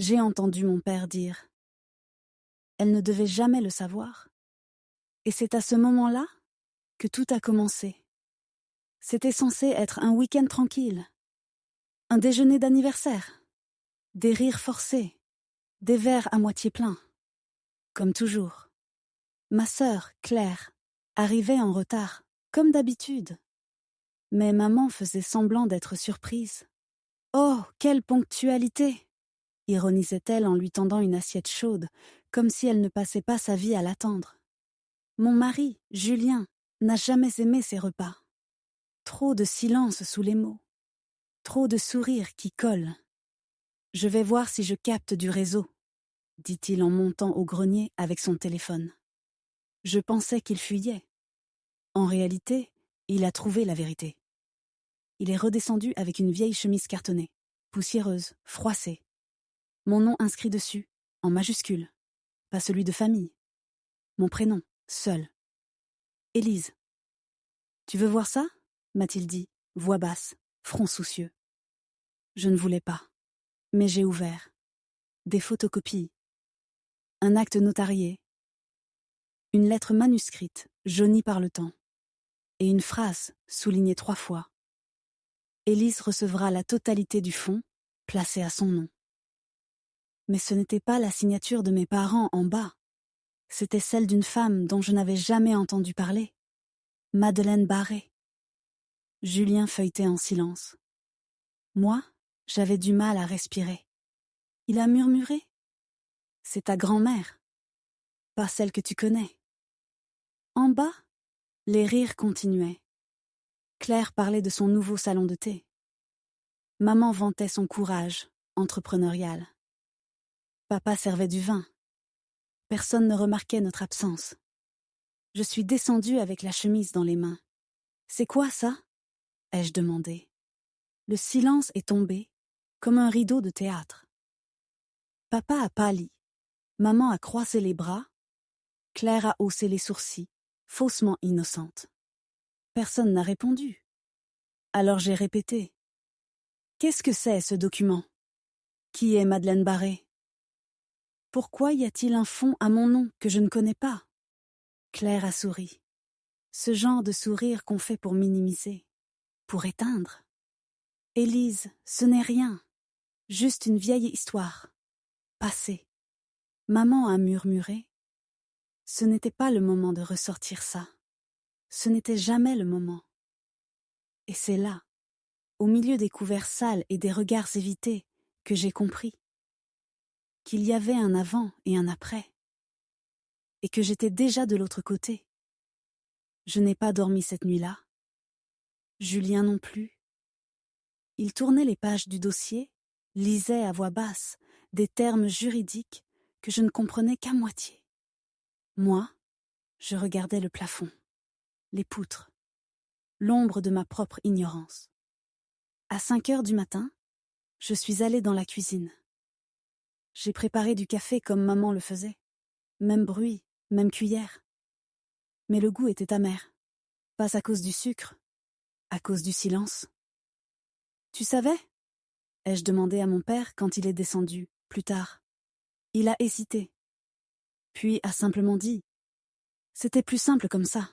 J'ai entendu mon père dire. Elle ne devait jamais le savoir. Et c'est à ce moment-là que tout a commencé. C'était censé être un week-end tranquille, un déjeuner d'anniversaire, des rires forcés, des verres à moitié pleins. Comme toujours. Ma sœur, Claire, arrivait en retard, comme d'habitude. Mais maman faisait semblant d'être surprise. Oh, quelle ponctualité! Ironisait-elle en lui tendant une assiette chaude, comme si elle ne passait pas sa vie à l'attendre. Mon mari, Julien, n'a jamais aimé ces repas. Trop de silence sous les mots. Trop de sourires qui collent. Je vais voir si je capte du réseau, dit-il en montant au grenier avec son téléphone. Je pensais qu'il fuyait. En réalité, il a trouvé la vérité. Il est redescendu avec une vieille chemise cartonnée, poussiéreuse, froissée. Mon nom inscrit dessus, en majuscule. Pas celui de famille. Mon prénom, seul. Élise. Tu veux voir ça? M'a-t-il dit, voix basse, front soucieux. Je ne voulais pas. Mais j'ai ouvert. Des photocopies. Un acte notarié. Une lettre manuscrite, jaunie par le temps. Et une phrase, soulignée 3 fois. Élise recevra la totalité du fonds, placé à son nom. Mais ce n'était pas la signature de mes parents en bas. C'était celle d'une femme dont je n'avais jamais entendu parler. Madeleine Barré. Julien feuilletait en silence. Moi, j'avais du mal à respirer. Il a murmuré. C'est ta grand-mère. Pas celle que tu connais. En bas, les rires continuaient. Claire parlait de son nouveau salon de thé. Maman vantait son courage, entrepreneurial. Papa servait du vin. Personne ne remarquait notre absence. Je suis descendue avec la chemise dans les mains. C'est quoi ça? Ai-je demandé. Le silence est tombé, comme un rideau de théâtre. Papa a pâli. Maman a croisé les bras. Claire a haussé les sourcils, faussement innocente. Personne n'a répondu. Alors j'ai répété. Qu'est-ce que c'est, ce document? Qui est Madeleine Barré? Pourquoi y a-t-il un fonds à mon nom que je ne connais pas? Claire a souri. Ce genre de sourire qu'on fait pour minimiser, pour éteindre. Élise, ce n'est rien. Juste une vieille histoire. Passée. Maman a murmuré. Ce n'était pas le moment de ressortir ça. Ce n'était jamais le moment. Et c'est là, au milieu des couverts sales et des regards évités, que j'ai compris qu'il y avait un avant et un après, et que j'étais déjà de l'autre côté. Je n'ai pas dormi cette nuit-là. Julien non plus. Il tournait les pages du dossier, lisait à voix basse des termes juridiques que je ne comprenais qu'à moitié. Moi, je regardais le plafond, les poutres, l'ombre de ma propre ignorance. À 5 heures du matin, je suis allée dans la cuisine. J'ai préparé du café comme maman le faisait. Même bruit, même cuillère. Mais le goût était amer. Pas à cause du sucre, à cause du silence. Tu savais? Ai-je demandé à mon père quand il est descendu, plus tard. Il a hésité. Puis a simplement dit. C'était plus simple comme ça.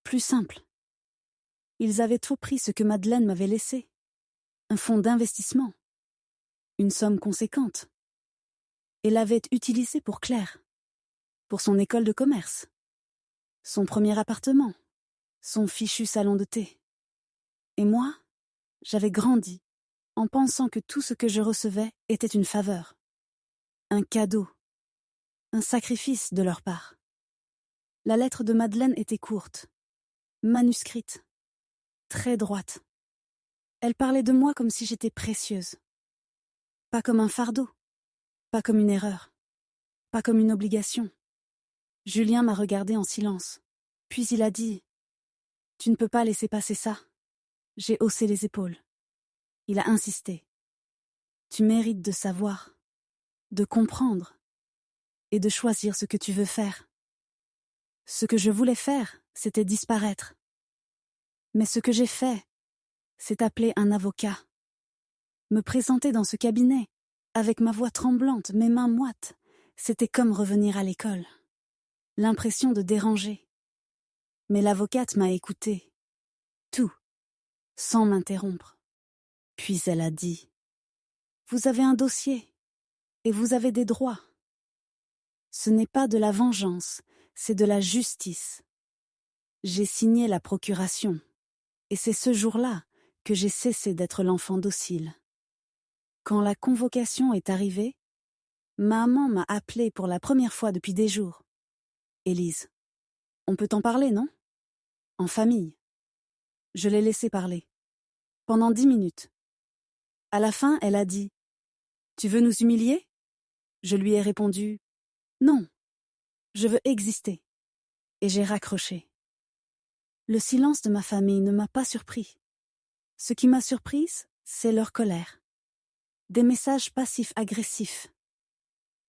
Plus simple. Ils avaient tout pris ce que Madeleine m'avait laissé. Un fonds d'investissement. Une somme conséquente. Et l'avaient utilisé pour Claire. Pour son école de commerce. Son premier appartement. Son fichu salon de thé. Et moi, j'avais grandi en pensant que tout ce que je recevais était une faveur. Un cadeau. Un sacrifice de leur part. La lettre de Madeleine était courte. Manuscrite. Très droite. Elle parlait de moi comme si j'étais précieuse. Pas comme un fardeau. Pas comme une erreur. Pas comme une obligation. Julien m'a regardé en silence. Puis il a dit « Tu ne peux pas laisser passer ça. » J'ai haussé les épaules. Il a insisté. « Tu mérites de savoir, de comprendre et de choisir ce que tu veux faire. » Ce que je voulais faire, c'était disparaître. Mais ce que j'ai fait, c'est appeler un avocat. Me présenter dans ce cabinet, Avec ma voix tremblante, mes mains moites, c'était comme revenir à l'école. L'impression de déranger. Mais l'avocate m'a écoutée. Tout, sans m'interrompre. Puis elle a dit « Vous avez un dossier, et vous avez des droits. Ce n'est pas de la vengeance, c'est de la justice. » J'ai signé la procuration, et c'est ce jour-là que j'ai cessé d'être l'enfant docile. Quand la convocation est arrivée, maman m'a appelée pour la première fois depuis des jours. « Élise, on peut en parler, non ? En famille. » Je l'ai laissé parler. Pendant 10 minutes. À la fin, elle a dit « Tu veux nous humilier ?» Je lui ai répondu « Non, je veux exister. » Et j'ai raccroché. Le silence de ma famille ne m'a pas surpris. Ce qui m'a surprise, c'est leur colère. Des messages passifs-agressifs.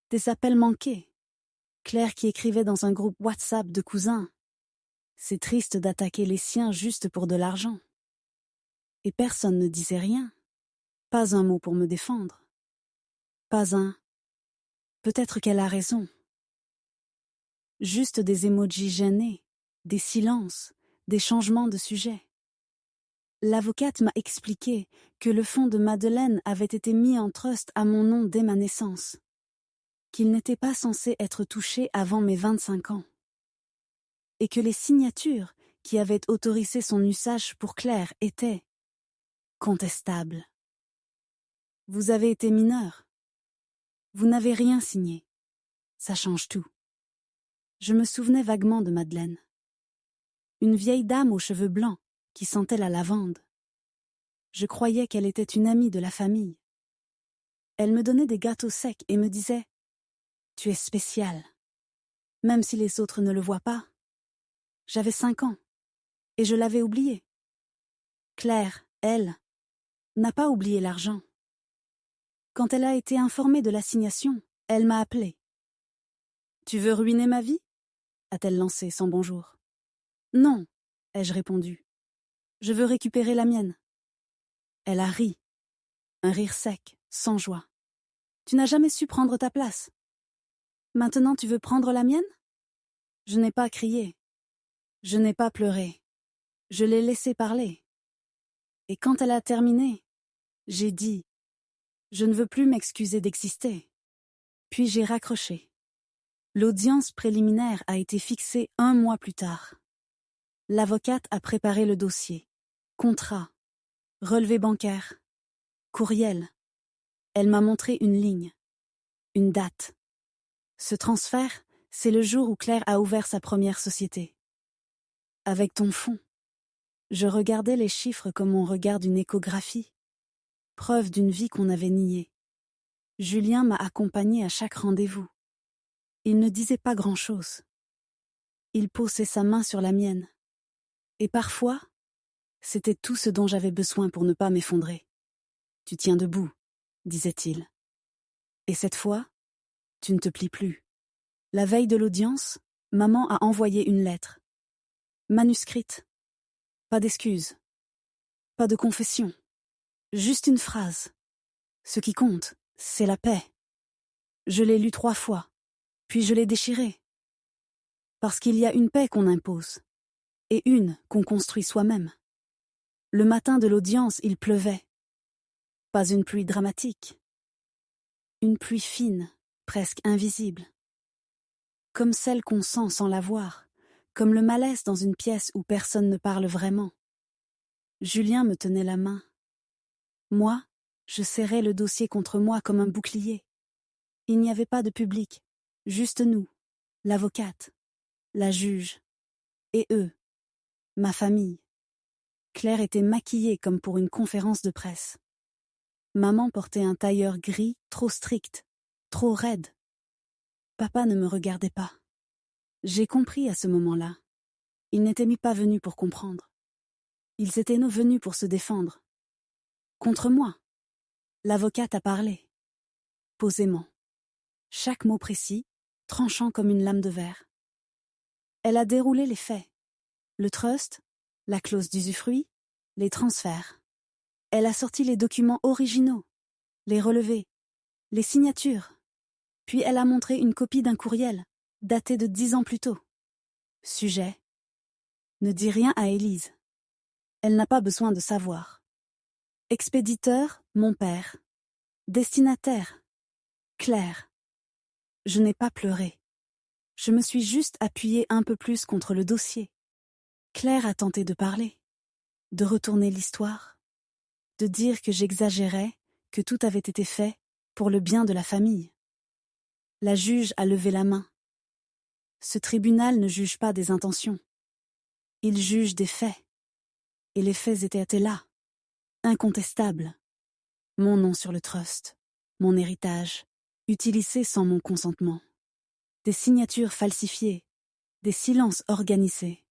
Des appels manqués. Claire qui écrivait dans un groupe WhatsApp de cousins. C'est triste d'attaquer les siens juste pour de l'argent. Et personne ne disait rien. Pas un mot pour me défendre. Pas un « peut-être qu'elle a raison ». Juste des emojis gênés, des silences, des changements de sujet. L'avocate m'a expliqué que le fonds de Madeleine avait été mis en trust à mon nom dès ma naissance, qu'il n'était pas censé être touché avant mes 25 ans, et que les signatures qui avaient autorisé son usage pour Claire étaient contestables. Vous avez été mineur. Vous n'avez rien signé. Ça change tout. Je me souvenais vaguement de Madeleine. Une vieille dame aux cheveux blancs qui sentait la lavande. Je croyais qu'elle était une amie de la famille. Elle me donnait des gâteaux secs et me disait « Tu es spécial », même si les autres ne le voient pas. J'avais 5 ans, et je l'avais oublié. Claire, elle, n'a pas oublié l'argent. Quand elle a été informée de l'assignation, elle m'a appelée. « Tu veux ruiner ma vie ?» a-t-elle lancé sans bonjour. « Non », ai-je répondu. « Je veux récupérer la mienne. » Elle a ri, un rire sec, sans joie. « Tu n'as jamais su prendre ta place. Maintenant tu veux prendre la mienne ?» Je n'ai pas crié. Je n'ai pas pleuré. Je l'ai laissée parler. Et quand elle a terminé, j'ai dit « Je ne veux plus m'excuser d'exister ». Puis j'ai raccroché. L'audience préliminaire a été fixée 1 mois plus tard. L'avocate a préparé le dossier. Contrat, relevé bancaire, courriel. Elle m'a montré une ligne, une date. Ce transfert, c'est le jour où Claire a ouvert sa première société. Avec ton fonds. Je regardais les chiffres comme on regarde une échographie. Preuve d'une vie qu'on avait niée. Julien m'a accompagnée à chaque rendez-vous. Il ne disait pas grand-chose. Il posait sa main sur la mienne. Et parfois, c'était tout ce dont j'avais besoin pour ne pas m'effondrer. « Tu tiens debout », disait-il. Et cette fois, tu ne te plies plus. La veille de l'audience, maman a envoyé une lettre. Manuscrite. Pas d'excuses. Pas de confession. Juste une phrase. Ce qui compte, c'est la paix. Je l'ai lue 3 fois, puis je l'ai déchirée. Parce qu'il y a une paix qu'on impose, et une qu'on construit soi-même. Le matin de l'audience, il pleuvait. Pas une pluie dramatique. Une pluie fine, presque invisible. Comme celle qu'on sent sans la voir, comme le malaise dans une pièce où personne ne parle vraiment. Julien me tenait la main. Moi, je serrais le dossier contre moi comme un bouclier. Il n'y avait pas de public, juste nous, l'avocate, la juge, et eux, ma famille. Claire était maquillée comme pour une conférence de presse. Maman portait un tailleur gris trop strict, trop raide. Papa ne me regardait pas. J'ai compris à ce moment-là. Ils n'étaient pas venus pour comprendre. Ils étaient venus pour se défendre. Contre moi. L'avocate a parlé. Posément. Chaque mot précis, tranchant comme une lame de verre. Elle a déroulé les faits. Le trust, la clause d'usufruit, les transferts. Elle a sorti les documents originaux, les relevés, les signatures. Puis elle a montré une copie d'un courriel, daté de 10 ans plus tôt. Sujet: ne dis rien à Élise. Elle n'a pas besoin de savoir. Expéditeur: mon père. Destinataire: Claire. Je n'ai pas pleuré. Je me suis juste appuyée un peu plus contre le dossier. Claire a tenté de parler, de retourner l'histoire, de dire que j'exagérais, que tout avait été fait pour le bien de la famille. La juge a levé la main. Ce tribunal ne juge pas des intentions. Il juge des faits. Et les faits étaient là, incontestables. Mon nom sur le trust, mon héritage, utilisé sans mon consentement. Des signatures falsifiées, des silences organisés.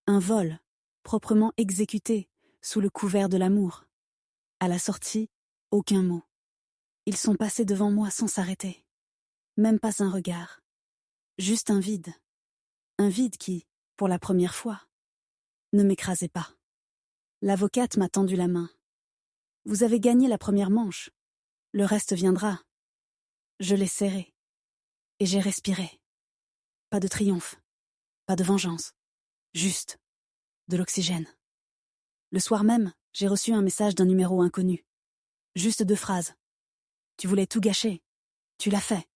Un vol, proprement exécuté, sous le couvert de l'amour. À la sortie, aucun mot. Ils sont passés devant moi sans s'arrêter. Même pas un regard. Juste un vide. Un vide qui, pour la première fois, ne m'écrasait pas. L'avocate m'a tendu la main. Vous avez gagné la première manche. Le reste viendra. Je l'ai serré. Et j'ai respiré. Pas de triomphe. Pas de vengeance. Juste de l'oxygène. Le soir même, j'ai reçu un message d'un numéro inconnu. Juste 2 phrases. Tu voulais tout gâcher. Tu l'as fait.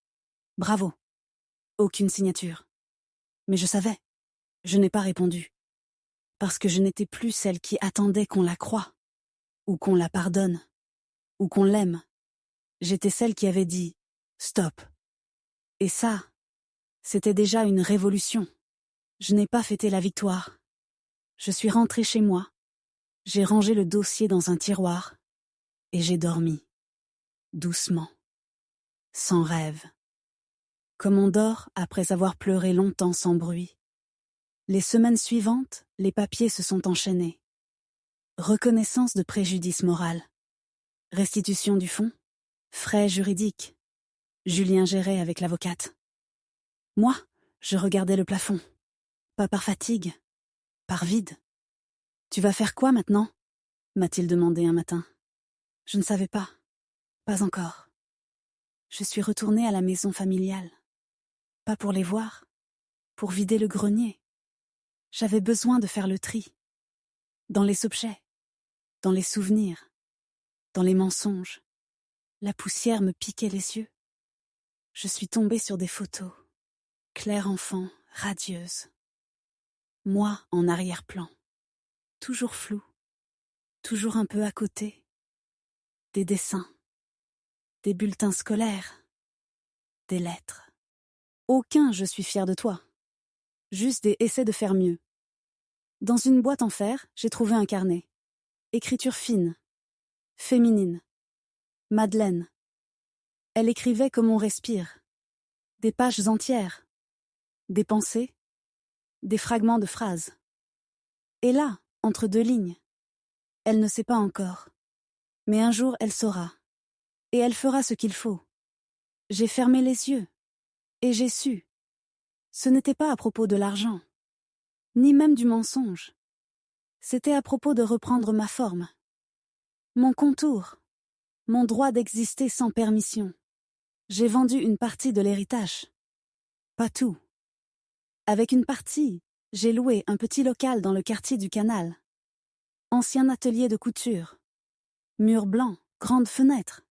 Bravo. Aucune signature. Mais je savais. Je n'ai pas répondu. Parce que je n'étais plus celle qui attendait qu'on la croie. Ou qu'on la pardonne. Ou qu'on l'aime. J'étais celle qui avait dit « Stop ». Et ça, c'était déjà une révolution. Je n'ai pas fêté la victoire. Je suis rentrée chez moi. J'ai rangé le dossier dans un tiroir. Et j'ai dormi. Doucement. Sans rêve. Comme on dort après avoir pleuré longtemps sans bruit. Les semaines suivantes, les papiers se sont enchaînés. Reconnaissance de préjudice moral. Restitution du fonds. Frais juridiques. Julien gérait avec l'avocate. Moi, je regardais le plafond. Pas par fatigue, par vide. Tu vas faire quoi maintenant ? M'a-t-il demandé un matin. Je ne savais pas. Pas encore. Je suis retournée à la maison familiale. Pas pour les voir, pour vider le grenier. J'avais besoin de faire le tri. Dans les objets, dans les souvenirs, dans les mensonges. La poussière me piquait les yeux. Je suis tombée sur des photos. Claire enfant, radieuse. Moi en arrière-plan. Toujours flou. Toujours un peu à côté. Des dessins. Des bulletins scolaires. Des lettres. Aucun je suis fière de toi. Juste des essais de faire mieux. Dans une boîte en fer, j'ai trouvé un carnet. Écriture fine. Féminine. Madeleine. Elle écrivait comme on respire. Des pages entières. Des pensées. Des fragments de phrases. Et là, entre 2 lignes. Elle ne sait pas encore. Mais un jour elle saura. Et elle fera ce qu'il faut. J'ai fermé les yeux. Et j'ai su. Ce n'était pas à propos de l'argent. Ni même du mensonge. C'était à propos de reprendre ma forme. Mon contour. Mon droit d'exister sans permission. J'ai vendu une partie de l'héritage. Pas tout. Avec une partie, j'ai loué un petit local dans le quartier du Canal. Ancien atelier de couture. Mur blanc, grande fenêtre.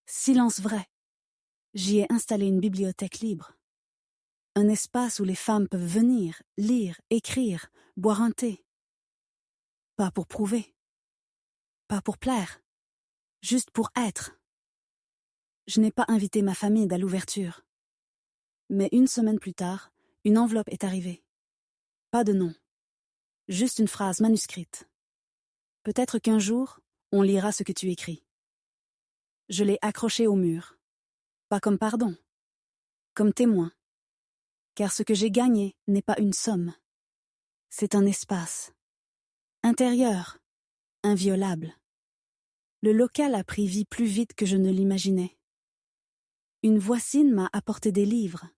Silence vrai. J'y ai installé une bibliothèque libre. Un espace où les femmes peuvent venir, lire, écrire, boire un thé. Pas pour prouver. Pas pour plaire. Juste pour être. Je n'ai pas invité ma famille à l'ouverture. Mais 1 semaine plus tard, une enveloppe est arrivée. Pas de nom. Juste une phrase manuscrite. Peut-être qu'un jour, on lira ce que tu écris. Je l'ai accrochée au mur. Pas comme pardon. Comme témoin. Car ce que j'ai gagné n'est pas une somme. C'est un espace. Intérieur. Inviolable. Le local a pris vie plus vite que je ne l'imaginais. Une voisine m'a apporté des livres.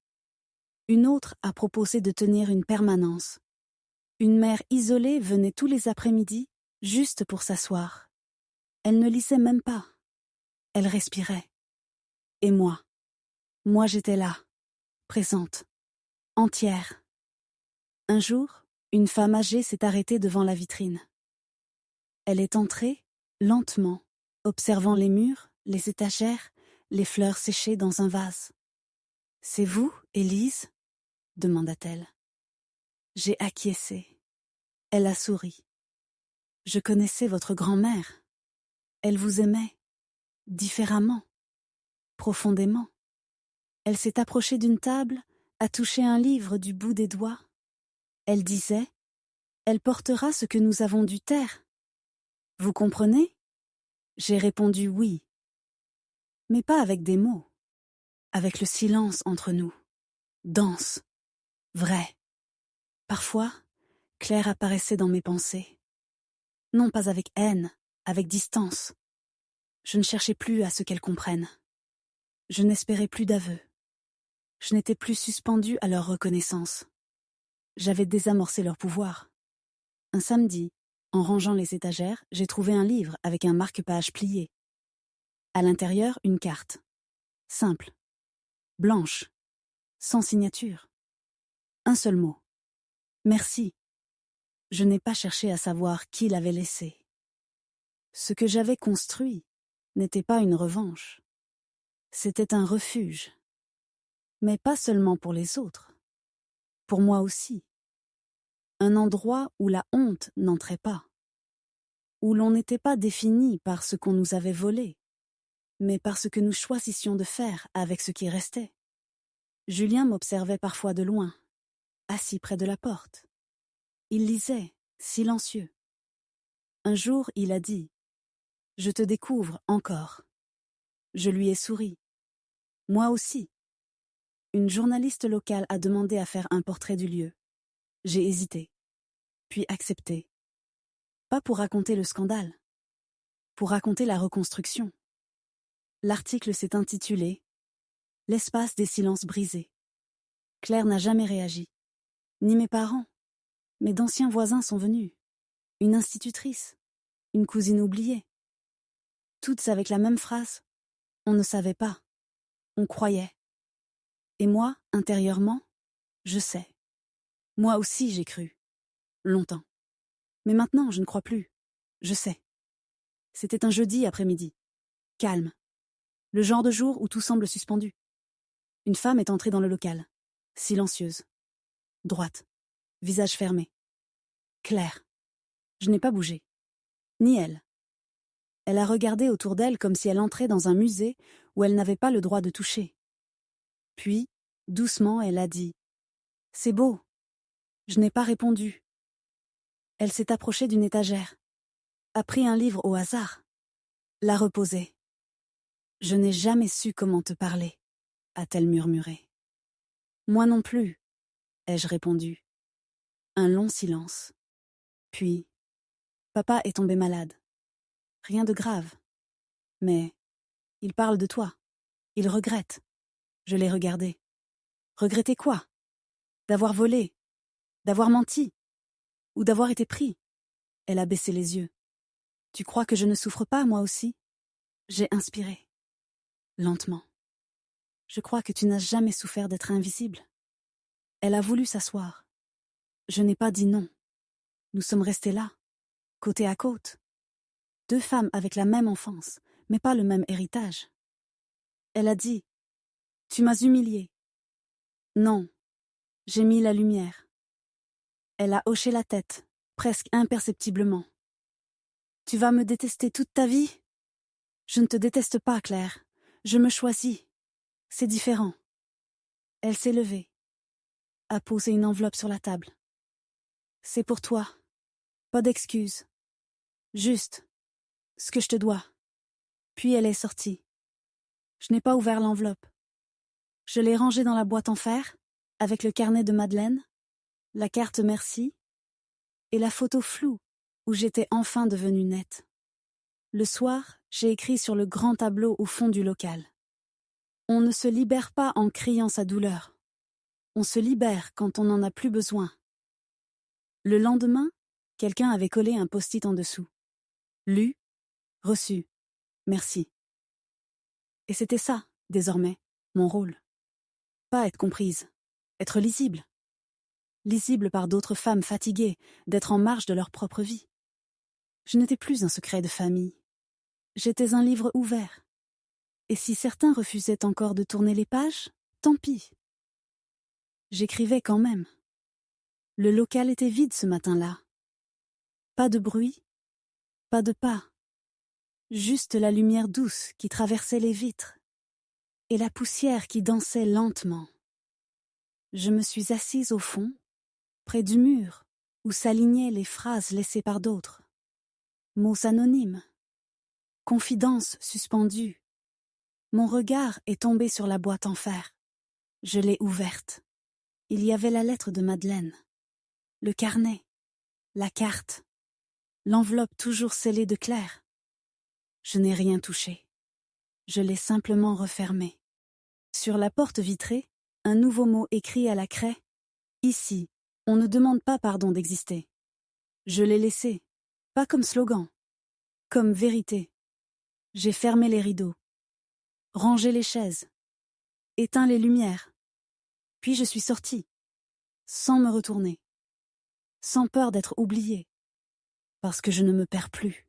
Une autre a proposé de tenir une permanence. Une mère isolée venait tous les après-midi, juste pour s'asseoir. Elle ne lisait même pas. Elle respirait. Et moi j'étais là, présente, entière. Un jour, une femme âgée s'est arrêtée devant la vitrine. Elle est entrée, lentement, observant les murs, les étagères, les fleurs séchées dans un vase. « C'est vous, Élise ?» demanda-t-elle. J'ai acquiescé. Elle a souri. « Je connaissais votre grand-mère. Elle vous aimait, différemment, profondément. Elle s'est approchée d'une table, a touché un livre du bout des doigts. Elle disait, elle portera ce que nous avons dû taire. Vous comprenez ? J'ai répondu oui. Mais pas avec des mots, avec le silence entre nous. Dense, vrai. Parfois, Claire apparaissait dans mes pensées. Non pas avec haine, avec distance. Je ne cherchais plus à ce qu'elle comprenne. Je n'espérais plus d'aveux. Je n'étais plus suspendue à leur reconnaissance. J'avais désamorcé leur pouvoir. Un samedi, en rangeant les étagères, j'ai trouvé un livre avec un marque-page plié. À l'intérieur, une carte. Simple. Blanche. Sans signature. Un seul mot. Merci. Je n'ai pas cherché à savoir qui l'avait laissé. Ce que j'avais construit n'était pas une revanche. C'était un refuge. Mais pas seulement pour les autres. Pour moi aussi. Un endroit où la honte n'entrait pas. Où l'on n'était pas défini par ce qu'on nous avait volé, mais par ce que nous choisissions de faire avec ce qui restait. Julien m'observait parfois de loin, assis près de la porte. Il lisait, silencieux. Un jour, il a dit « Je te découvre encore ». Je lui ai souri. Moi aussi. Une journaliste locale a demandé à faire un portrait du lieu. J'ai hésité, puis accepté. Pas pour raconter le scandale, pour raconter la reconstruction. L'article s'est intitulé « L'espace des silences brisés ». Claire n'a jamais réagi. Ni mes parents. Mais d'anciens voisins sont venus. Une institutrice. Une cousine oubliée. Toutes avec la même phrase. On ne savait pas. On croyait. Et moi, intérieurement, je sais. Moi aussi j'ai cru. Longtemps. Mais maintenant, je ne crois plus. Je sais. C'était un jeudi après-midi. Calme. Le genre de jour où tout semble suspendu. Une femme est entrée dans le local. Silencieuse. Droite. Visage fermé. Claire. Je n'ai pas bougé. Ni elle. Elle a regardé autour d'elle comme si elle entrait dans un musée où elle n'avait pas le droit de toucher. Puis, doucement, elle a dit « C'est beau ». Je n'ai pas répondu. Elle s'est approchée d'une étagère, a pris un livre au hasard, l'a reposé. « Je n'ai jamais su comment te parler », a-t-elle murmuré. « Moi non plus », ai-je répondu. Un long silence. Puis, papa est tombé malade. Rien de grave. Mais il parle de toi. Il regrette. Je l'ai regardé. Regretter quoi ? D'avoir volé, d'avoir menti, ou d'avoir été pris. Elle a baissé les yeux. Tu crois que je ne souffre pas, moi aussi ? J'ai inspiré. Lentement. Je crois que tu n'as jamais souffert d'être invisible. Elle a voulu s'asseoir. Je n'ai pas dit non. Nous sommes restés là, côte à côte. Deux femmes avec la même enfance, mais pas le même héritage. Elle a dit « Tu m'as humiliée ». Non, j'ai mis la lumière. Elle a hoché la tête, presque imperceptiblement. « Tu vas me détester toute ta vie ? » Je ne te déteste pas, Claire. Je me choisis. C'est différent. Elle s'est levée, a posé une enveloppe sur la table. C'est pour toi. Pas d'excuses. Juste ce que je te dois. Puis elle est sortie. Je n'ai pas ouvert l'enveloppe. Je l'ai rangée dans la boîte en fer, avec le carnet de Madeleine, la carte merci, et la photo floue où j'étais enfin devenue nette. Le soir, j'ai écrit sur le grand tableau au fond du local. On ne se libère pas en criant sa douleur. On se libère quand on n'en a plus besoin. Le lendemain, quelqu'un avait collé un post-it en dessous. Lu, reçu, merci. Et c'était ça, Désormais, mon rôle. Pas être comprise, être lisible. Lisible par d'autres femmes fatiguées d'être en marge de leur propre vie. Je n'étais plus un secret de famille. J'étais un livre ouvert. Et si certains refusaient encore de tourner les pages, tant pis. J'écrivais quand même. Le local était vide ce matin-là. Pas de bruit, pas de pas. Juste la lumière douce qui traversait les vitres et la poussière qui dansait lentement. Je me suis assise au fond, près du mur, où s'alignaient les phrases laissées par d'autres. Mots anonymes, confidences suspendues. Mon regard est tombé sur la boîte en fer. Je l'ai ouverte. Il y avait la lettre de Madeleine, le carnet, la carte, l'enveloppe toujours scellée de Claire. Je n'ai rien touché. Je l'ai simplement refermée. Sur la porte vitrée, un nouveau mot écrit à la craie. Ici, on ne demande pas pardon d'exister. Je l'ai laissé, pas comme slogan, comme vérité. J'ai fermé les rideaux, rangé les chaises, éteint les lumières. Puis je suis sortie, sans me retourner, sans peur d'être oubliée, parce que je ne me perds plus.